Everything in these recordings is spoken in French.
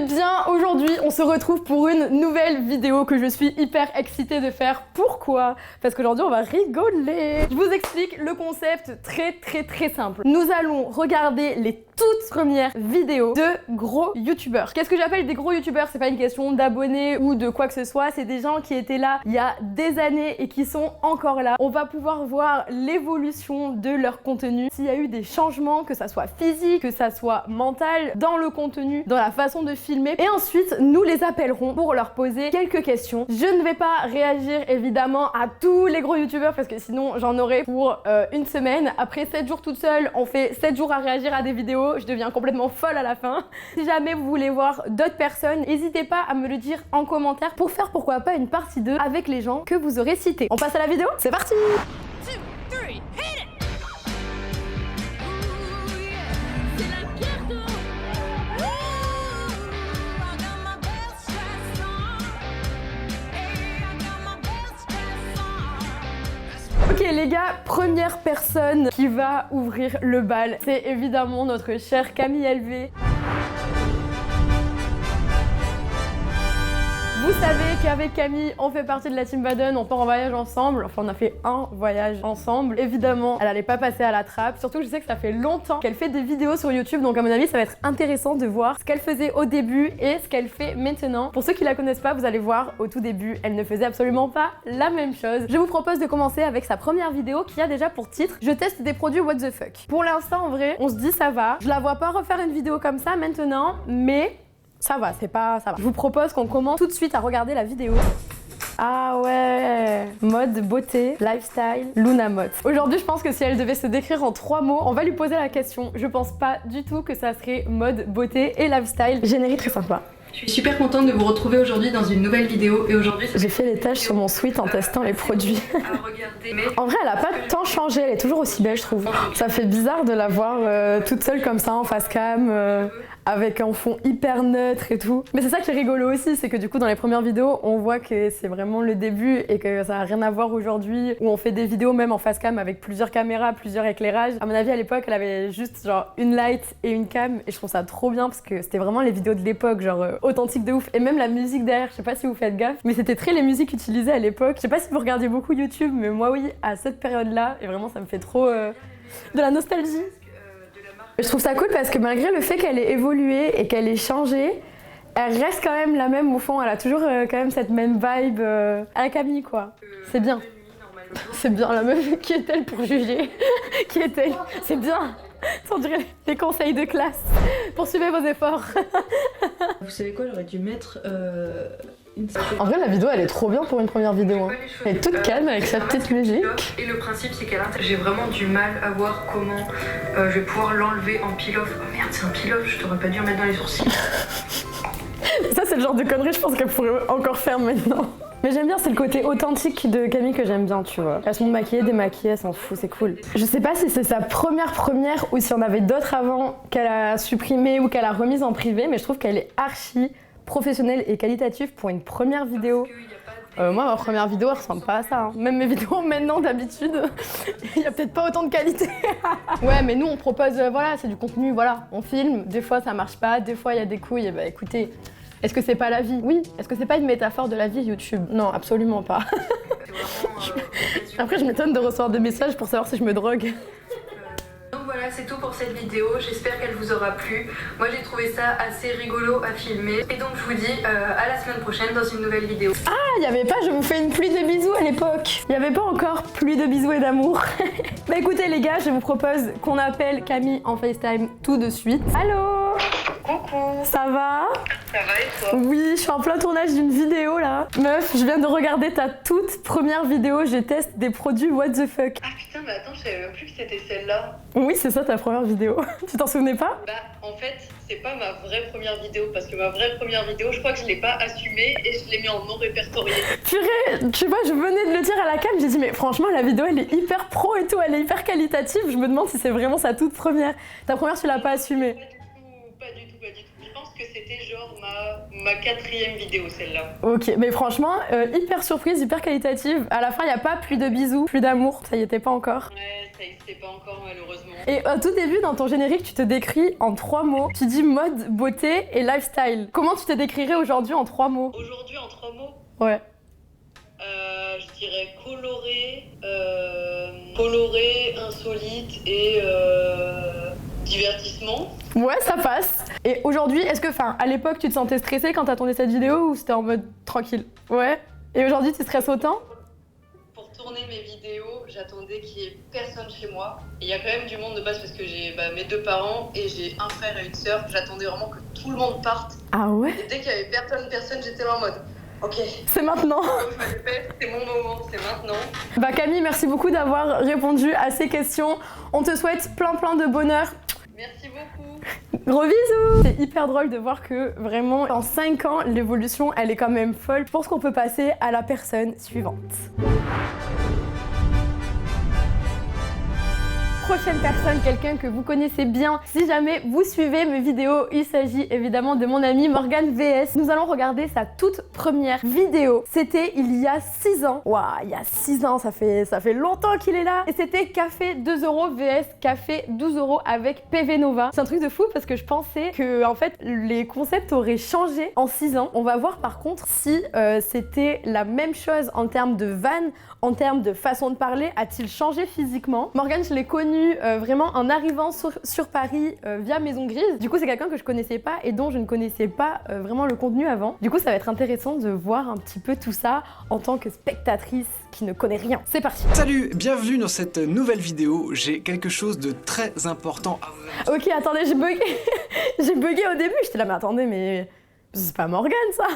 bien, aujourd'hui on se retrouve pour une nouvelle vidéo que je suis hyper excitée de faire. Pourquoi? Parce qu'aujourd'hui on va rigoler. Je vous explique le concept très simple. Nous allons regarder les toutes premières vidéos de gros youtubeurs. Qu'est-ce que j'appelle des gros youtubeurs? C'est pas une question d'abonnés ou de quoi que ce soit, c'est des gens qui étaient là il y a des années et qui sont encore là. On va pouvoir voir l'évolution de leur contenu, s'il y a eu des changements, que ça soit physique, que ça soit mental, dans le contenu, dans la façon de filmer. Et ensuite, nous les appellerons pour leur poser quelques questions. Je ne vais pas réagir évidemment à tous les gros youtubeurs parce que sinon j'en aurai pour une semaine. Après 7 jours toute seule, on fait 7 jours à réagir à des vidéos. Je deviens complètement folle à la fin. Si jamais vous voulez voir d'autres personnes, n'hésitez pas à me le dire en commentaire pour faire pourquoi pas une partie 2 avec les gens que vous aurez cités. On passe à la vidéo? C'est parti! Ok les gars, première personne qui va ouvrir le bal, c'est évidemment notre chère Camille LV. Vous savez qu'avec Camille, on fait partie de la team Baden, on part en voyage ensemble. Enfin, on a fait un voyage ensemble. Évidemment, elle allait pas passer à la trappe. Surtout, je sais que ça fait longtemps qu'elle fait des vidéos sur YouTube. Donc, à mon avis, ça va être intéressant de voir ce qu'elle faisait au début et ce qu'elle fait maintenant. Pour ceux qui la connaissent pas, vous allez voir, au tout début, elle ne faisait absolument pas la même chose. Je vous propose de commencer avec sa première vidéo qui a déjà pour titre « Je teste des produits what the fuck ». Pour l'instant, en vrai, on se dit ça va. Je la vois pas refaire une vidéo comme ça maintenant, mais ça va, c'est pas... ça va. Je vous propose qu'on commence tout de suite à regarder la vidéo. Ah ouais, mode, beauté, lifestyle, Luna Mode. Aujourd'hui, je pense que si elle devait se décrire en 3 mots, on va lui poser la question. Je pense pas du tout que ça serait mode, beauté et lifestyle. Générique très sympa. Je suis super contente de vous retrouver aujourd'hui dans une nouvelle vidéo et aujourd'hui j'ai fait les tâches sur mon sweat en testant les produits. En vrai elle a pas tant changé, elle est toujours aussi belle je trouve. Ça fait bizarre de la voir toute seule comme ça en face cam, avec un fond hyper neutre et tout. Mais c'est ça qui est rigolo aussi, c'est que du coup dans les premières vidéos on voit que c'est vraiment le début et que ça n'a rien à voir aujourd'hui où on fait des vidéos même en face cam avec plusieurs caméras, plusieurs éclairages. À mon avis à l'époque elle avait juste genre une light et une cam et je trouve ça trop bien parce que c'était vraiment les vidéos de l'époque genre authentique de ouf et même la musique derrière, je sais pas si vous faites gaffe mais c'était très les musiques utilisées à l'époque. Je sais pas si vous regardiez beaucoup YouTube mais moi oui à cette période là et vraiment ça me fait trop de la nostalgie. Je trouve ça cool parce que malgré le fait qu'elle ait évolué et qu'elle ait changé, elle reste quand même la même au fond, elle a toujours quand même cette même vibe à la Camille quoi. C'est bien. C'est bien, la meuf qui est-elle pour juger? Qui est-elle? C'est bien. On dirait des conseils de classe. Poursuivez vos efforts. Vous savez quoi, j'aurais dû mettre une... En vrai la vidéo elle est trop bien pour une première vidéo. Hein. Elle est toute calme avec sa petite musique. Et le principe c'est qu'à l'intérieur, j'ai vraiment du mal à voir comment je vais pouvoir l'enlever en peel-off. Oh merde c'est un peel-off, je t'aurais pas dû en mettre dans les sourcils. Ça c'est le genre de connerie je pense qu'elle pourrait encore faire maintenant. Mais j'aime bien, c'est le côté authentique de Camille que j'aime bien, tu vois. Elles sont maquillées, démaquillées, elle s'en fout, c'est cool. Je sais pas si c'est sa première ou si on avait d'autres avant qu'elle a supprimé ou qu'elle a remise en privé, mais je trouve qu'elle est archi professionnelle et qualitative pour une première vidéo. Moi, ma première vidéo, elle ressemble pas à ça. Hein. Même mes vidéos maintenant, d'habitude, il y a peut-être pas autant de qualité. Ouais, mais nous, on propose, voilà, c'est du contenu, voilà. On filme, des fois ça marche pas, des fois il y a des couilles, et bah écoutez... Est-ce que c'est pas la vie? Oui. Est-ce que c'est pas une métaphore de la vie YouTube? Non, absolument pas. Après, je m'étonne de recevoir des messages pour savoir si je me drogue. Donc voilà, c'est tout pour cette vidéo. J'espère qu'elle vous aura plu. Moi, j'ai trouvé ça assez rigolo à filmer. Et donc, je vous dis à la semaine prochaine dans une nouvelle vidéo. Ah, il y avait pas « Je vous fais une pluie de bisous » à l'époque. Il y avait pas encore pluie de bisous et d'amour. Bah écoutez les gars, je vous propose qu'on appelle Camille en FaceTime tout de suite. Allô? Coucou. Ça va? Ça va et toi? Oui, je suis en plein tournage d'une vidéo là. Meuf, je viens de regarder ta toute première vidéo, je teste des produits what the fuck. Ah putain, mais attends, je savais même plus que c'était celle-là. Oui, c'est ça ta première vidéo. Tu t'en souvenais pas? Bah, en fait, c'est pas ma vraie première vidéo parce que ma vraie première vidéo, je crois que je l'ai pas assumée et je l'ai mis en non répertorié. Purée, tu vois, je venais de le dire à la cam, j'ai dit mais franchement la vidéo elle est hyper pro et tout, elle est hyper qualitative. Je me demande si c'est vraiment sa toute première. Ta première tu l'as pas assumée. Pas du tout, pas du tout. Je pense pense que c'était genre ma 4e vidéo, celle-là. Ok, mais franchement, hyper surprise, hyper qualitative. À la fin, il n'y a pas plus de bisous, plus d'amour, ça y était pas encore. Ouais, ça y était pas encore malheureusement. Et au tout début, dans ton générique, tu te décris en 3 mots. Tu dis mode, beauté et lifestyle. Comment tu te décrirais aujourd'hui en 3 mots? Aujourd'hui, en 3 mots, Ouais. je dirais coloré, insolite et divertissement. Ouais, ça passe. Et aujourd'hui, est-ce que, à l'époque, tu te sentais stressée quand t'as tourné cette vidéo ou c'était en mode tranquille? Ouais. Et aujourd'hui, tu stresses autant? Pour tourner mes vidéos, j'attendais qu'il y ait personne chez moi. Et il y a quand même du monde de base parce que j'ai mes 2 parents et j'ai un frère et une sœur. J'attendais vraiment que tout le monde parte. Ah ouais? Et dès qu'il y avait personne, j'étais là en mode ok. C'est maintenant. C'est mon moment, c'est maintenant. Bah Camille, merci beaucoup d'avoir répondu à ces questions. On te souhaite plein de bonheur. Merci beaucoup. Gros bisous. C'est hyper drôle de voir que vraiment en 5 ans, l'évolution elle est quand même folle. Je pense qu'on peut passer à la personne suivante. Prochaine personne, quelqu'un que vous connaissez bien. Si jamais vous suivez mes vidéos, il s'agit évidemment de mon ami Morgane VS. Nous allons regarder sa toute première vidéo. C'était il y a 6 ans. Waouh, il y a 6 ans, ça fait longtemps qu'il est là. Et c'était café 2 € VS café 12 € avec PV Nova. C'est un truc de fou parce que je pensais que en fait les concepts auraient changé en 6 ans. On va voir par contre si c'était la même chose en termes de vannes, en termes de façon de parler. A-t-il changé physiquement? Morgane, je l'ai connu vraiment en arrivant sur Paris via Maison Grise. Du coup, c'est quelqu'un que je connaissais pas et dont je ne connaissais pas vraiment le contenu avant. Du coup, ça va être intéressant de voir un petit peu tout ça en tant que spectatrice qui ne connaît rien. C'est parti. Salut, bienvenue dans cette nouvelle vidéo. J'ai quelque chose de très important à vous. Ok, attendez, j'ai bugué. J'ai bugué au début. J'étais là, mais attendez, mais c'est pas Morgane ça.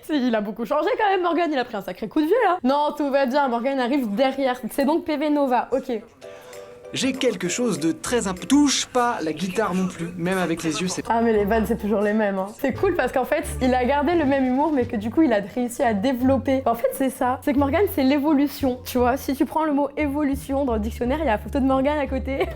Il a beaucoup changé quand même, Morgane. Il a pris un sacré coup de vieux là. Non, tout va bien. Morgane arrive derrière. C'est donc PV Nova. Ok. J'ai quelque chose de très important. Touche pas la guitare non plus, même avec les yeux, c'est... Ah mais les vannes c'est toujours les mêmes hein. C'est cool parce qu'en fait il a gardé le même humour mais que du coup il a réussi à développer. En fait c'est ça, c'est que Morgane c'est l'évolution, tu vois. Si tu prends le mot évolution dans le dictionnaire, il y a la photo de Morgane à côté.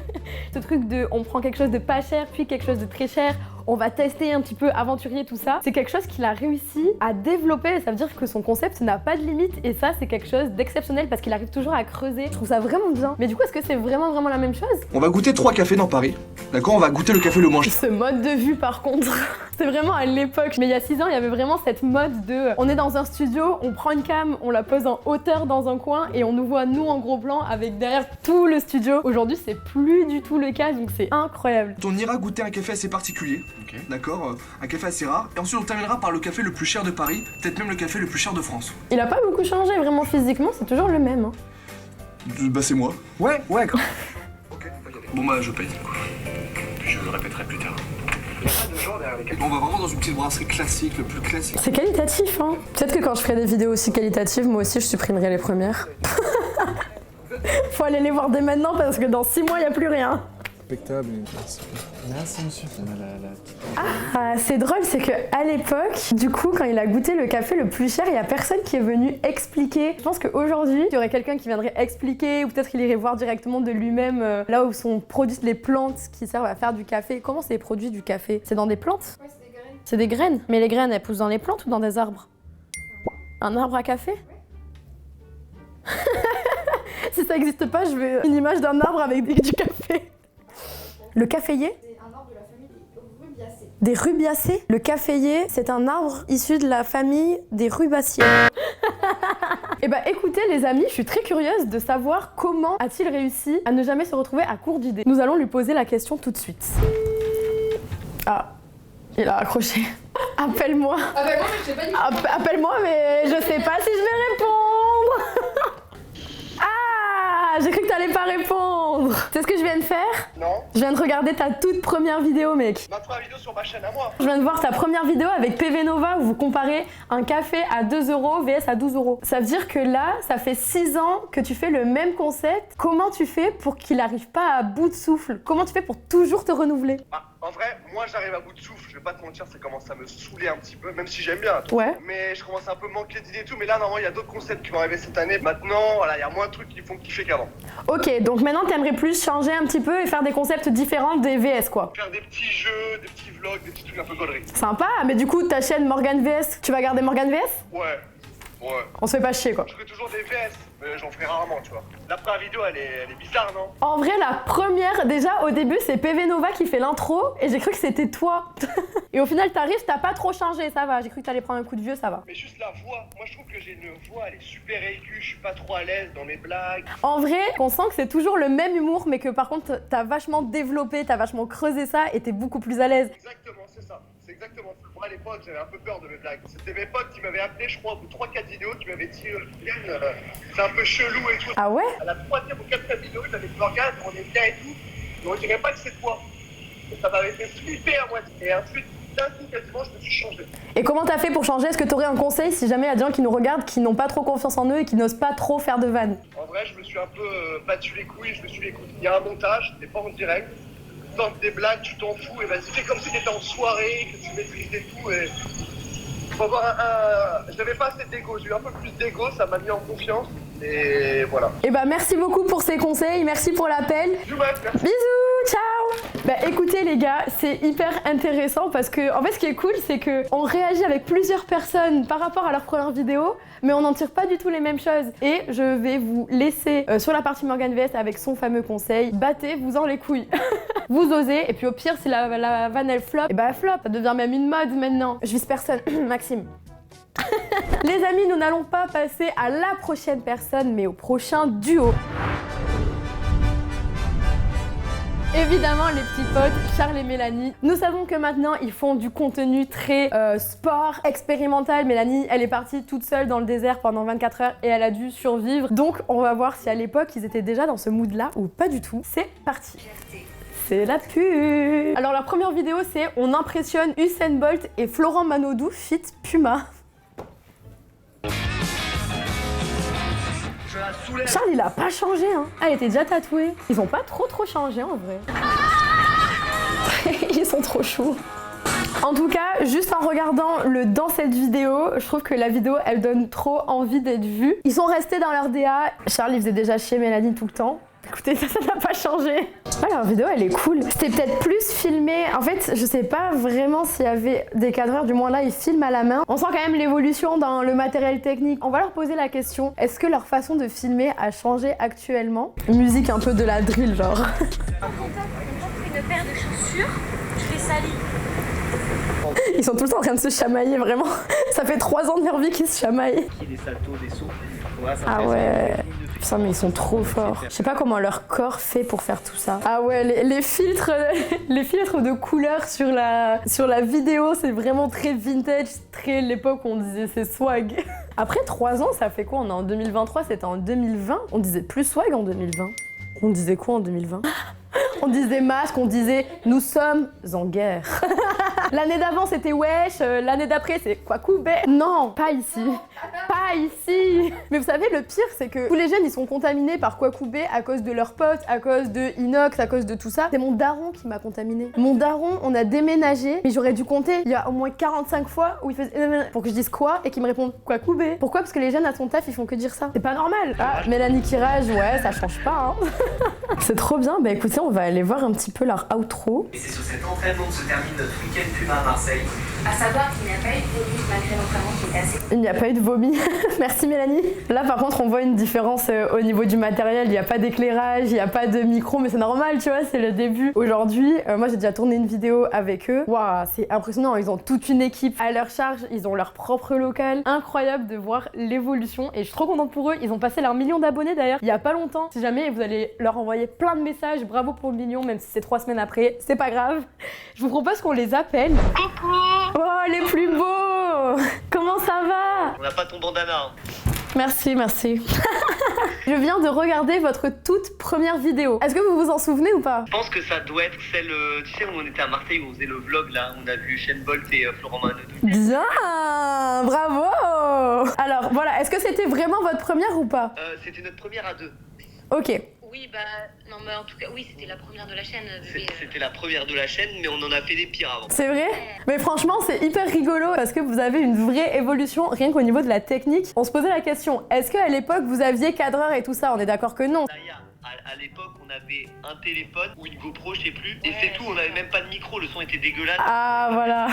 Ce truc de on prend quelque chose de pas cher puis quelque chose de très cher, on va tester un petit peu aventurier tout ça. C'est quelque chose qu'il a réussi à développer, ça veut dire que son concept n'a pas de limite et ça c'est quelque chose d'exceptionnel parce qu'il arrive toujours à creuser. Je trouve ça vraiment bien. Mais du coup est-ce que c'est vraiment la même chose? On va goûter 3 cafés dans Paris, d'accord? On va goûter le café le moins cher. Ce mode de vue par contre, c'est vraiment à l'époque. Mais il y a 6 ans, il y avait vraiment cette mode de on est dans un studio, on prend une cam, on la pose en hauteur dans un coin et on nous voit nous en gros plan avec derrière tout le studio. Aujourd'hui, c'est plus du tout le cas, donc c'est incroyable. On ira goûter un café assez particulier, d'accord? Un café assez rare. Et ensuite on terminera par le café le plus cher de Paris, peut-être même le café le plus cher de France. Il a pas beaucoup changé, vraiment physiquement, c'est toujours le même. Hein. Bah c'est moi. Ouais, grave. Bon bah je paye. Je le répéterai plus tard. On va vraiment dans une petite brasserie classique, le plus classique. C'est qualitatif, hein. Peut-être que quand je ferai des vidéos aussi qualitatives, moi aussi je supprimerai les premières. Faut aller les voir dès maintenant parce que dans 6 mois, il n'y a plus rien. Respectable. Merci monsieur. Ah, c'est drôle, c'est que à l'époque, du coup, quand il a goûté le café le plus cher, il y a personne qui est venu expliquer. Je pense qu'aujourd'hui, il y aurait quelqu'un qui viendrait expliquer, ou peut-être qu'il irait voir directement de lui-même là où sont produites les plantes qui servent à faire du café. Comment c'est produit du café? C'est dans des plantes? Ouais, c'est des graines. C'est des graines. Mais les graines, elles poussent dans les plantes ou dans des arbres? Un arbre à café? Si ça n'existe pas, je veux une image d'un arbre avec du café. Le caféier? C'est un arbre de la famille des rubiacées. Des rubiacées? Le caféier, c'est un arbre issu de la famille des rubacées. Et bah écoutez les amis, je suis très curieuse de savoir comment a-t-il réussi à ne jamais se retrouver à court d'idées. Nous allons lui poser la question tout de suite. Ah, il a accroché. Appelle-moi. Appelle-moi, mais je sais pas dit. Appelle-moi, mais je sais pas si je vais répondre. Ah, j'ai cru que t'allais pas répondre. C'est ce que je viens de faire? Non. Je viens de regarder ta toute première vidéo, mec. Ma première vidéo sur ma chaîne à moi. Je viens de voir ta première vidéo avec PV Nova où vous comparez un café à 2 € vs à 12 €. Ça veut dire que là, ça fait 6 ans que tu fais le même concept. Comment tu fais pour qu'il n'arrive pas à bout de souffle? Comment tu fais pour toujours te renouveler? En vrai, moi j'arrive à bout de souffle, je vais pas te mentir, ça commence à me saouler un petit peu, même si j'aime bien. Ouais. Mais je commence à un peu manquer d'idées et tout, mais là normalement il y a d'autres concepts qui vont arriver cette année. Maintenant, voilà, il y a moins de trucs qui font kiffer qu'avant. Ok, donc maintenant t'aimerais plus changer un petit peu et faire des concepts différents des VS quoi. Faire des petits jeux, des petits vlogs, des petits trucs un peu gauleries. Sympa, mais du coup ta chaîne Morgan VS, tu vas garder Morgan VS? Ouais. On se fait pas chier quoi. Je ferai toujours des VS, mais j'en ferai rarement, tu vois. La première vidéo, elle est bizarre, non? En vrai, la première, déjà au début, c'est PV Nova qui fait l'intro et j'ai cru que c'était toi. Et au final, t'arrives, t'as pas trop changé, ça va. J'ai cru que t'allais prendre un coup de vieux, ça va. Mais juste la voix, moi je trouve que j'ai une voix, elle est super aiguë, je suis pas trop à l'aise dans mes blagues. En vrai, on sent que c'est toujours le même humour, mais que par contre, t'as vachement développé, t'as vachement creusé ça et t'es beaucoup plus à l'aise. Exactement, c'est ça. C'est exactement ça. Moi à l'époque, j'avais un peu peur de mes blagues. C'était mes potes qui m'avaient appelé, je crois, au bout de 3-4 vidéos, qui m'avaient dit Yann, c'est un peu chelou et tout. Ah ouais? À la 3e ou 4e vidéo, j'avais dit Morgan, on est bien et tout, mais on dirait pas que c'est toi. Et ça m'avait fait flipper à moitié. Et ensuite, d'un coup, quasiment, je me suis changé. Et comment t'as fait pour changer? Est-ce que t'aurais un conseil si jamais il y a des gens qui nous regardent, qui n'ont pas trop confiance en eux et qui n'osent pas trop faire de vannes? En vrai, je me suis un peu battu les couilles, je me suis dit écoute, il y a un montage, t'es pas en direct. Tente des blagues, tu t'en fous, et vas-y, fais comme si t'étais en soirée, que tu maîtrisais tout, et... Faut avoir j'avais pas assez d'ego, j'ai eu un peu plus d'ego, ça m'a mis en confiance, et voilà. Et bah merci beaucoup pour ces conseils, merci pour l'appel. Merci. Bisous, ciao. Bah écoutez les gars, c'est hyper intéressant parce que en fait ce qui est cool c'est que on réagit avec plusieurs personnes par rapport à leur première vidéo, mais on n'en tire pas du tout les mêmes choses. Et je vais vous laisser sur la partie Morgan VS avec son fameux conseil, battez-vous-en les couilles. Vous osez, et puis au pire si la vanne elle flop, et bah elle flop, ça devient même une mode maintenant. Je vise personne, Maxime. Les amis, nous n'allons pas passer à la prochaine personne, mais au prochain duo. Évidemment les petits potes, Charles et Mélanie. Nous savons que maintenant ils font du contenu très sport, expérimental. Mélanie, elle est partie toute seule dans le désert pendant 24 heures et elle a dû survivre. Donc on va voir si à l'époque ils étaient déjà dans ce mood là ou pas du tout. C'est parti. C'est la pub. Alors la première vidéo c'est on impressionne Usain Bolt et Florent Manodou fit Puma. Charles il a pas changé hein. Ah il était déjà tatoué. Ils ont pas trop changé en vrai. Ils sont trop choux. En tout cas, juste en regardant dans cette vidéo, je trouve que la vidéo elle donne trop envie d'être vue. Ils sont restés dans leur DA. Charles il faisait déjà chier Mélanie tout le temps. Écoutez, ça n'a pas changé. Ouais, leur vidéo, elle est cool. C'était peut-être plus filmé. En fait, je sais pas vraiment s'il y avait des cadreurs. Du moins là, ils filment à la main. On sent quand même l'évolution dans le matériel technique. On va leur poser la question. Est-ce que leur façon de filmer a changé actuellement? Musique un peu de la drill, genre. En contact, une paire de chaussures, je les salis. Ils sont tout le temps en train de se chamailler, vraiment. Ça fait 3 ans de leur vie qu'ils se chamaillent. Des saltos, des sauts. Ah ouais. Putain mais ils sont trop forts. Je sais pas comment leur corps fait pour faire tout ça. Ah ouais, les filtres de couleurs sur la vidéo, c'est vraiment très vintage, très l'époque où on disait c'est swag. Après 3 ans, ça fait quoi? On est en 2023, c'était en 2020. On disait plus swag en 2020. On disait quoi en 2020? On disait masque, on disait nous sommes en guerre. L'année d'avant c'était wesh, l'année d'après c'est Kwakubé. Non, pas ici. Pas ici. Mais vous savez le pire c'est que tous les jeunes ils sont contaminés par Kwakubé à cause de leurs potes, à cause de Inox, à cause de tout ça. C'est mon daron qui m'a contaminé. Mon daron, on a déménagé, mais j'aurais dû compter il y a au moins 45 fois où il faisait pour que je dise quoi et qu'il me réponde Kwakubé. Pourquoi? Parce que les jeunes à son taf ils font que dire ça. C'est pas normal. Ah, Mélanie qui rage, ouais ça change pas hein. C'est trop bien, bah écoutez on va aller voir un petit peu leur outro. Et c'est sur cet entraînement que se termine notre week-end Puma à Marseille. À savoir qu'il n'y a pas eu de vomi malgré l'entraînement qui était assez... Il n'y a pas eu de vomi. Merci Mélanie. Là par contre on voit une différence au niveau du matériel. Il n'y a pas d'éclairage, il n'y a pas de micro, mais c'est normal tu vois, c'est le début. Aujourd'hui, moi j'ai déjà tourné une vidéo avec eux. Waouh, c'est impressionnant, ils ont toute une équipe à leur charge, ils ont leur propre local. Incroyable de voir l'évolution et je suis trop contente pour eux. Ils ont passé leur 1 million d'abonnés d'ailleurs il n'y a pas longtemps. Si jamais vous allez leur envoyer plein de messages, bravo pour le million, même si c'est 3 semaines après, c'est pas grave. Je vous propose qu'on les appelle. Coucou. Oh les plus beaux. Comment ça va? On n'a pas ton bandana. Hein. Merci, merci. Je viens de regarder votre toute première vidéo. Est-ce que vous vous en souvenez ou pas? Je pense que ça doit être celle, tu sais, où on était à Marseille, où on faisait le vlog là, on a vu Usain Bolt et Florent Manodou. Bien, bravo. Alors voilà, est-ce que c'était vraiment votre première ou pas? C'était notre première à 2. Ok. Oui, bah, non, mais en tout cas, oui, c'était la première de la chaîne. C'était la première de la chaîne, mais on en a fait des pires avant. C'est vrai? Mais franchement, c'est hyper rigolo parce que vous avez une vraie évolution rien qu'au niveau de la technique. On se posait la question, est-ce qu'à l'époque vous aviez cadreur et tout ça? On est d'accord que non. À l'époque, on avait un téléphone ou une GoPro, je sais plus, et c'est tout, on n'avait même pas de micro, le son était dégueulasse. Ah voilà,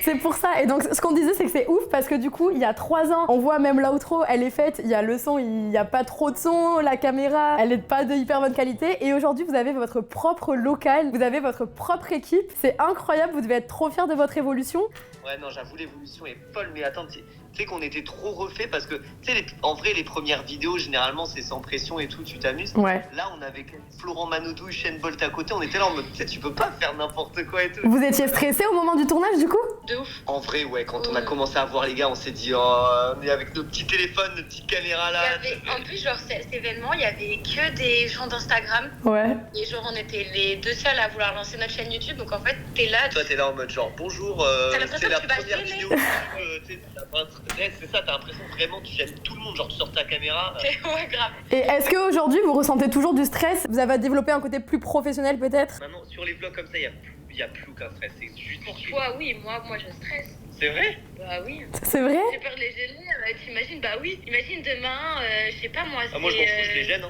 c'est pour ça. Et donc ce qu'on disait, c'est que c'est ouf parce que du coup, il y a 3 ans, on voit même l'outro, elle est faite, il y a le son, il n'y a pas trop de son, la caméra, elle n'est pas de hyper bonne qualité. Et aujourd'hui, vous avez votre propre local, vous avez votre propre équipe. C'est incroyable, vous devez être trop fiers de votre évolution. Ouais, non, j'avoue, l'évolution est folle, mais attends, tu sais qu'on était trop refait parce que, tu sais, en vrai, les premières vidéos, généralement, c'est sans pression et tout, tu t'amuses. Ouais. Là, on avait Florent Manodou, Usain Bolt à côté, on était là en mode, tu sais, tu peux pas faire n'importe quoi et tout. Vous étiez stressé au moment du tournage, du coup? De ouf. En vrai, ouais, quand on a commencé à voir les gars, on s'est dit, oh, on est avec nos petits téléphones, nos petites caméras là. En plus, genre, cet événement, il y avait que des gens d'Instagram. Ouais. Et genre, on était les 2 seuls à vouloir lancer notre chaîne YouTube, donc en fait, t'es là. Toi, t'es là en mode genre, bonjour, c'est la première vidéo. C'est ça, t'as l'impression vraiment tu gênes tout le monde, genre tu sors ta caméra. Ouais, grave. Et est-ce qu'aujourd'hui vous ressentez toujours du stress? Vous avez développé un côté plus professionnel peut-être? Maintenant, sur les vlogs comme ça, il y a plus aucun stress, c'est juste. Pour toi, oui, moi je stresse. C'est vrai? Bah oui. C'est vrai? J'ai peur de les gêner, t'imagines? Bah oui. Imagine demain, je sais pas moi. Ah, moi je m'en fous, je les gêne.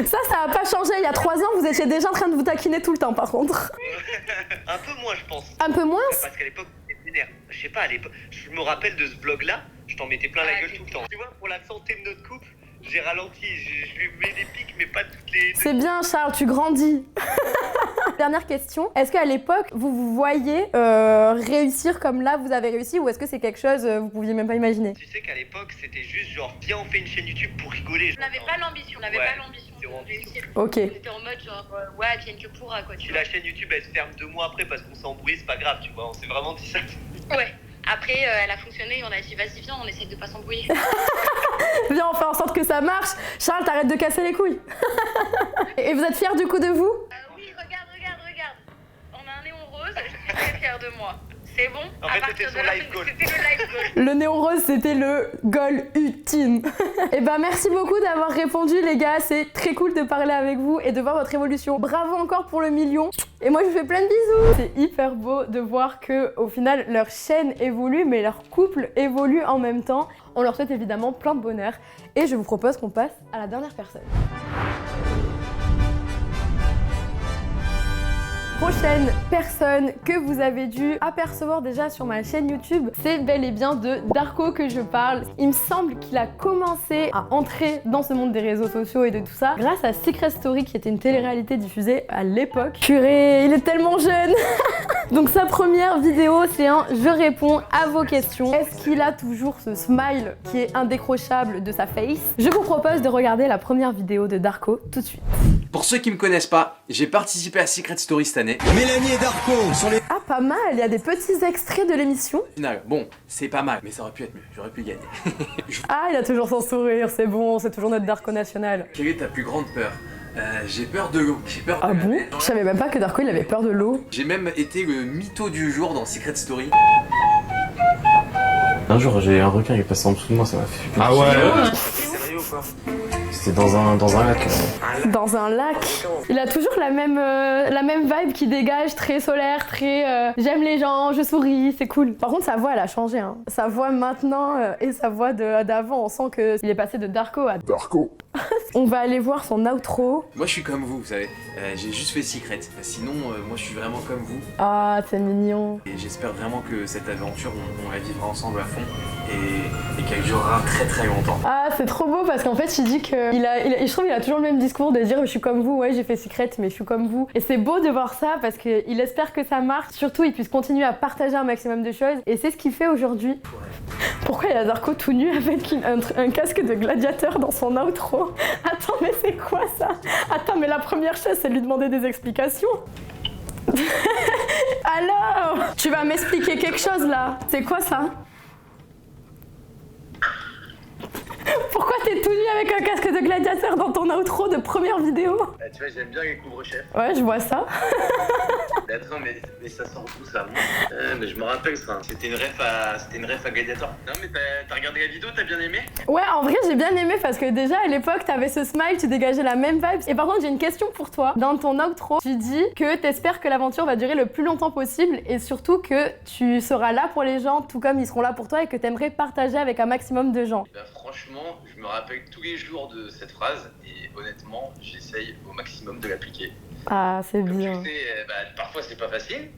Ça a pas changé. Il y a 3 ans, vous étiez déjà en train de vous taquiner tout le temps par contre. Un peu moins, je pense. Un peu moins? Parce qu'à l'époque, c'était vénère. Je sais pas, à l'époque, je me rappelle de ce vlog-là, je t'en mettais plein la gueule tout le temps. Tu vois, pour la santé de notre couple, j'ai ralenti, je lui mets des pics, mais pas toutes les... C'est bien Charles, tu grandis. Dernière question, est-ce qu'à l'époque, vous voyez réussir comme là vous avez réussi, ou est-ce que c'est quelque chose vous pouviez même pas imaginer? Tu sais qu'à l'époque, c'était juste genre, viens on fait une chaîne YouTube pour rigoler. On n'avait pas l'ambition, de réussir. Ok. On était en mode genre, ouais, vienne que pourra quoi. Si la chaîne YouTube elle se ferme 2 mois après parce qu'on s'est embrouillé, c'est pas grave, tu vois, on s'est vraiment dit ça. Ouais. Après, elle a fonctionné et on a dit vas-y viens, on essaye de pas s'embrouiller. Viens, on fait en sorte que ça marche. Charles, t'arrêtes de casser les couilles. Et vous êtes fiers du coup de vous? Oui, regarde. On a un néon rose, je suis très fière de moi. C'est bon? En fait, c'était son live goal. C'était le live goal. Le néon rose, c'était le goal ultime. Et bah merci beaucoup d'avoir répondu les gars, c'est très cool de parler avec vous et de voir votre évolution. Bravo encore pour le 1 million. Et moi je vous fais plein de bisous. C'est hyper beau de voir que au final leur chaîne évolue, mais leur couple évolue en même temps. On leur souhaite évidemment plein de bonheur. Et je vous propose qu'on passe à la dernière personne. Prochaine personne que vous avez dû apercevoir déjà sur ma chaîne YouTube, c'est bel et bien de Darko que je parle. Il me semble qu'il a commencé à entrer dans ce monde des réseaux sociaux et de tout ça grâce à Secret Story qui était une télé-réalité diffusée à l'époque. Purée, il est tellement jeune. Donc sa première vidéo, c'est un je réponds à vos questions. Est-ce qu'il a toujours ce smile qui est indécrochable de sa face? Je vous propose de regarder la première vidéo de Darko tout de suite. Pour ceux qui me connaissent pas, j'ai participé à Secret Story cette année. Mélanie et Darko sont les... Ah pas mal, il y a des petits extraits de l'émission. Bon, c'est pas mal, mais ça aurait pu être mieux, j'aurais pu gagner. Ah, il a toujours son sourire, c'est bon, c'est toujours notre Darko national. Quelle est ta plus grande peur? J'ai peur de l'eau. Ah bon? Je savais même pas que Darko il avait peur de l'eau. J'ai même été le mytho du jour dans Secret Story. Un jour, j'ai un requin qui est passé en dessous de moi, ça m'a fait flipper. Ah ouais? Sérieux ou quoi? C'était dans un lac. Dans un lac. Il a toujours la même vibe qui dégage, très solaire, très j'aime les gens, je souris, c'est cool. Par contre, sa voix, elle a changé. Hein. Sa voix maintenant et sa voix d'avant, on sent qu'il est passé de Darko à Darko. On va aller voir son outro. Moi, je suis comme vous savez. J'ai juste fait Secret. Sinon, moi, je suis vraiment comme vous. Ah, c'est mignon. Et j'espère vraiment que cette aventure, on la vivra ensemble à fond et qu'elle durera très très longtemps. Ah, c'est trop beau parce qu'en fait, il dit que je trouve qu'il a toujours le même discours de dire je suis comme vous, ouais j'ai fait Secret mais je suis comme vous. Et c'est beau de voir ça parce qu'il espère que ça marche, surtout il puisse continuer à partager un maximum de choses et c'est ce qu'il fait aujourd'hui. Pourquoi il y a Darko tout nu avec un casque de gladiateur dans son outro? Attends mais c'est quoi ça? Attends mais la première chose c'est de lui demander des explications. Alors, tu vas m'expliquer quelque chose là? C'est quoi ça? Pourquoi t'es tout nu avec un casque de gladiateur dans ton outro de première vidéo. Tu vois, j'aime bien les couvre-chefs. Ouais, je vois ça. Mais attends, mais ça sort d'où ça? Mais je me rappelle ça. C'était une ref à Gladiator. Non mais t'as regardé la vidéo, t'as bien aimé? Ouais, en vrai j'ai bien aimé parce que déjà à l'époque t'avais ce smile, tu dégageais la même vibe. Et par contre j'ai une question pour toi. Dans ton outro, tu dis que t'espères que l'aventure va durer le plus longtemps possible et surtout que tu seras là pour les gens tout comme ils seront là pour toi et que t'aimerais partager avec un maximum de gens. Bah franchement, je me rappelle tous les jours de cette phrase et honnêtement, j'essaye au maximum de l'appliquer. Ah, c'est bien. Tu sais, parfois c'est pas facile.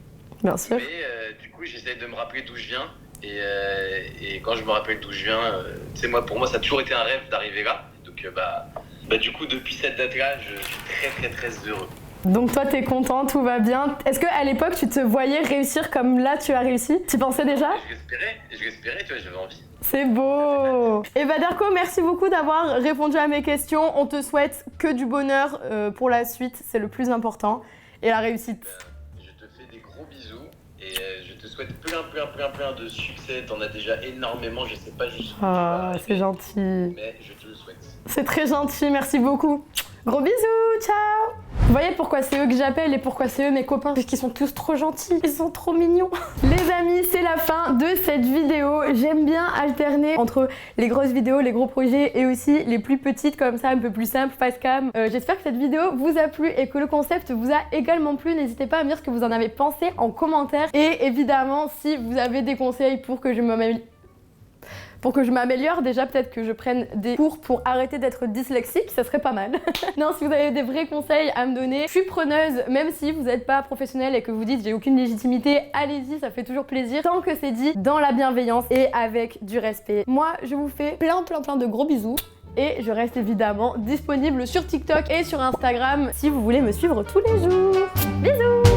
Bien sûr. Mais du coup, j'essaie de me rappeler d'où je viens. Et quand je me rappelle d'où je viens, tu sais, pour moi, ça a toujours été un rêve d'arriver là. Donc, du coup, depuis cette date-là, je suis très heureux. Donc toi, t'es content, tout va bien. Est-ce qu'à l'époque, tu te voyais réussir comme là, tu as réussi? Tu pensais déjà? Je l'espérais, tu vois, j'avais envie. C'est beau. Et Darko, merci beaucoup d'avoir répondu à mes questions. On te souhaite que du bonheur pour la suite, c'est le plus important. Et la réussite. Je te fais des gros bisous et je te souhaite plein de succès. T'en as déjà énormément, je sais pas jusqu'où. Ah, c'est gentil. Mais je te le souhaite. C'est très gentil, merci beaucoup. Gros bisous, ciao. Vous voyez pourquoi c'est eux que j'appelle et pourquoi c'est eux mes copains? Parce qu'ils sont tous trop gentils, ils sont trop mignons. Les amis, c'est la fin de cette vidéo. J'aime bien alterner entre les grosses vidéos, les gros projets et aussi les plus petites comme ça, un peu plus simples, face cam. J'espère que cette vidéo vous a plu et que le concept vous a également plu. N'hésitez pas à me dire ce que vous en avez pensé en commentaire. Et évidemment, si vous avez des conseils pour que je m'améliore, déjà peut-être que je prenne des cours pour arrêter d'être dyslexique, ça serait pas mal. Non, si vous avez des vrais conseils à me donner, je suis preneuse, même si vous n'êtes pas professionnel et que vous dites j'ai aucune légitimité, allez-y, ça fait toujours plaisir, tant que c'est dit dans la bienveillance et avec du respect. Moi, je vous fais plein de gros bisous. Et je reste évidemment disponible sur TikTok et sur Instagram si vous voulez me suivre tous les jours. Bisous!